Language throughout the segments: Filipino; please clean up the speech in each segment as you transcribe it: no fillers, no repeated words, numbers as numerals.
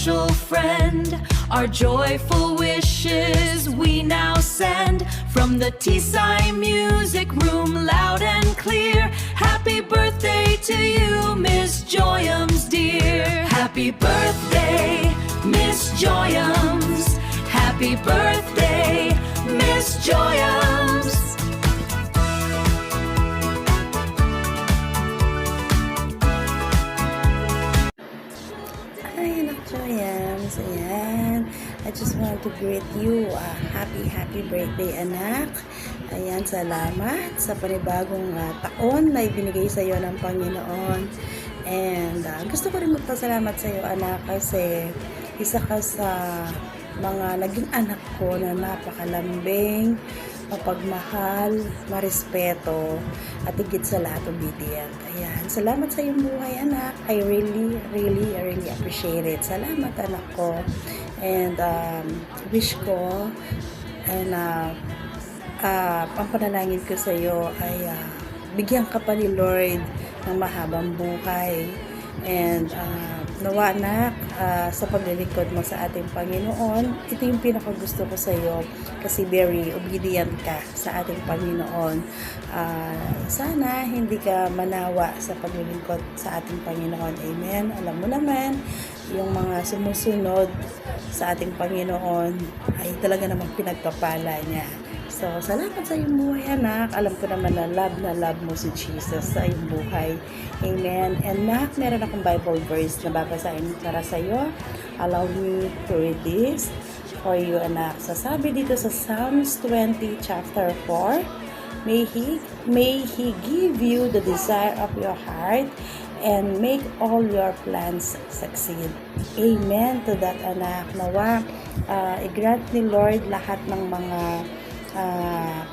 special friend. Our joyful wishes we now send from the T-Side Music Room, loud and clear. Happy birthday to you, Miss Joyams dear. Happy birthday, Miss Joyams. Happy birthday, Miss Joyams. Hi, anak Joyams. Ayan. I just want to greet you. Happy birthday, anak. Ayan, salamat sa panibagong taon na ibinigay sa iyo ng Panginoon. And gusto ko rin magpasalamat sa iyo, anak, kasi isa ka sa mga naging anak ko na napakalambing, mapagmahal, marespeto, at higit sa lahat obedient. Ayan. Salamat sa iyong buhay, anak. I really appreciate it. Salamat, anak ko. And wish ko and ang panalangin ko sa iyo ay bigyan ka pa ni Lord ng mahabang buhay. And nawa, anak, sa paglilingkod mo sa ating Panginoon, ito yung pinakagusto ko sa iyo kasi very obedient ka sa ating Panginoon. Sana hindi ka manawa sa paglilingkod sa ating Panginoon. Amen. Alam mo naman, yung mga sumusunod sa ating Panginoon ay talaga namang pinagpapala niya. So, salamat sa iyong buhay, anak. Alam ko naman na love mo si Jesus sa iyong buhay. Amen. And anak, meron akong Bible verse na babasahin para sa iyo. Allow me to read this for you, anak. Sasabi dito sa Psalms 20 chapter 4, May He give you the desire of your heart and make all your plans succeed. Amen to that, anak. Nawa, i-grant ni Lord lahat ng mga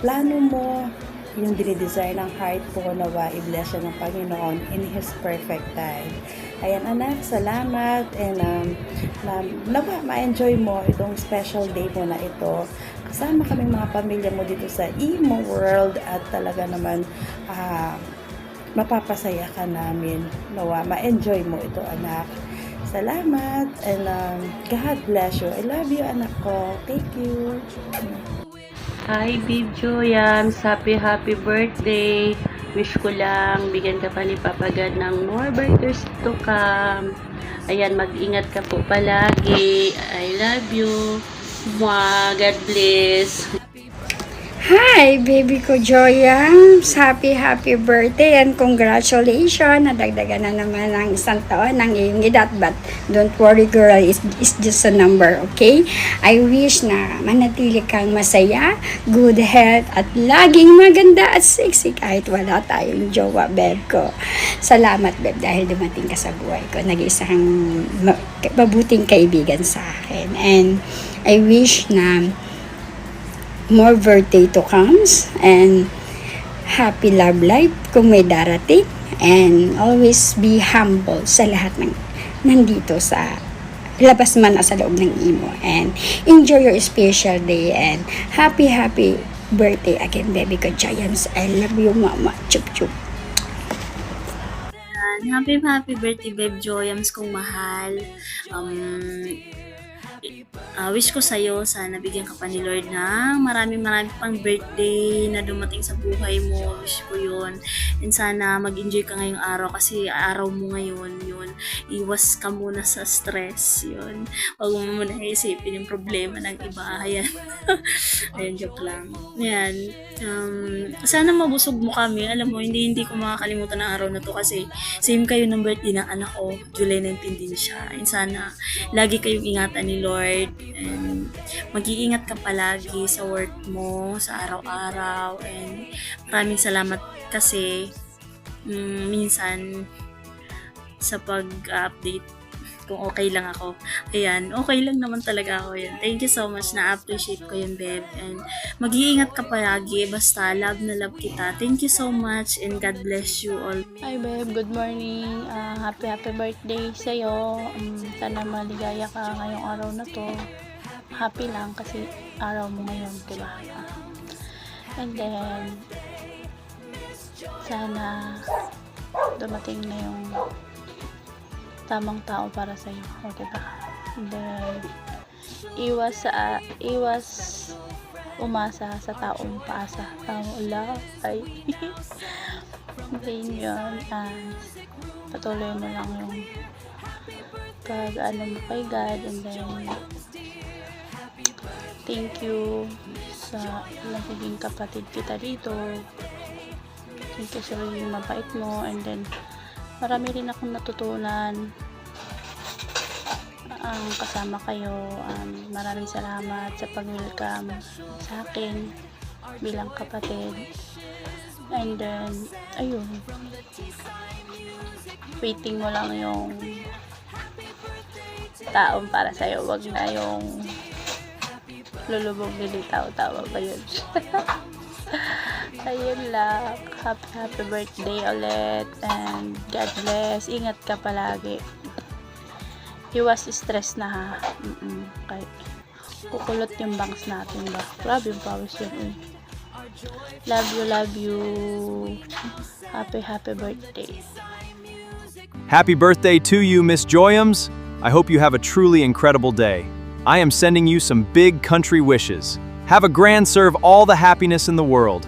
plano mo, yung dinidesire ng heart po, nawa i-bless siya ng Panginoon in His perfect time. Ayan, anak, salamat. And nawa ma-enjoy mo itong special day mo na ito. Kasama kaming mga pamilya mo dito sa Imo World at talaga naman mapapasaya ka namin. Nawa ma-enjoy mo ito, anak. Salamat and God bless you. I love you, anak ko. Thank you. Hi, Babe Joyams. Happy birthday. Wish ko lang, bigyan ka pa ni Papa God ng more birthdays to come. Ayan, mag-ingat ka po palagi. I love you. Mwah, God bless. Hi, baby ko Joyams. Happy birthday and congratulations. Nadagdagan na naman ng isang taon ng iyong edad. But don't worry, girl. It's just a number, okay? I wish na manatili kang masaya, good health, at laging maganda at sexy kahit wala tayong jowa, babe ko. Salamat, babe, dahil dumating ka sa buhay ko. Nag-isa kang mabuting kaibigan sa akin. And I wish na more birthday to comes and happy love life kung may darating, and always be humble sa lahat ng nandito sa labas man o sa loob ng Imo, and enjoy your special day and happy birthday again, baby ko Giants. I love you, mama. Chup chup. Happy birthday, Babe Joyams kong mahal. Wish ko sa'yo, sana bigyan ka pa ni Lord ng maraming pang birthday na dumating sa buhay mo. Wish ko yun. And sana mag-enjoy ka ngayong araw kasi araw mo ngayon, yun. Iwas ka muna sa stress, yun. Huwag mo muna isipin yung problema ng iba. Ayan. Ayan, joke lang. Ayan. Sana mabusog mo kami. Alam mo, hindi ko makakalimutan ang araw na to kasi same kayo ng birthday ng anak ko. July 19 din siya. And sana lagi kayong ingatan ni Lord. And mag-iingat ka palagi sa work mo, sa araw-araw. And maraming salamat kasi minsan sa pag-update kung okay lang ako. Ayan, okay lang naman talaga ako yan. Thank you so much, na-appreciate ko yun, babe. And mag-iingat ka palagi, basta love na love kita. Thank you so much and God bless you all. Hi babe, good morning. Happy birthday sa'yo. Sana maligaya ka ngayong araw na to. Happy lang kasi araw mo ngayon, diba? And then, sana dumating na yung tamang tao para sa'yo. O, diba? And then, iwas umasa sa taong paasa. Wala, ay. Then yun, patuloy mo lang yung pag-ano mo kay God, and then, thank you sa nagiging kapatid kita dito. Thank you sa yung mabait mo, and then, marami rin akong natutunan ang kasama kayo. Maraming salamat sa pag-welcome sa akin bilang kapatid. And then, ayun, waiting mo lang yung taong para sa'yo, wag na yung lulubog nilitaw, tawa ba yun? Ayun lang, happy birthday ulit, and God bless, ingat ka palagi, iwas stress na ha. Kahit kukulot yung bangs natin ba, grabe yung pawis yun. Love you, happy birthday. Happy birthday to you, Miss Joyums. I hope you have a truly incredible day. I am sending you some big country wishes. Have a grand serve all the happiness in the world.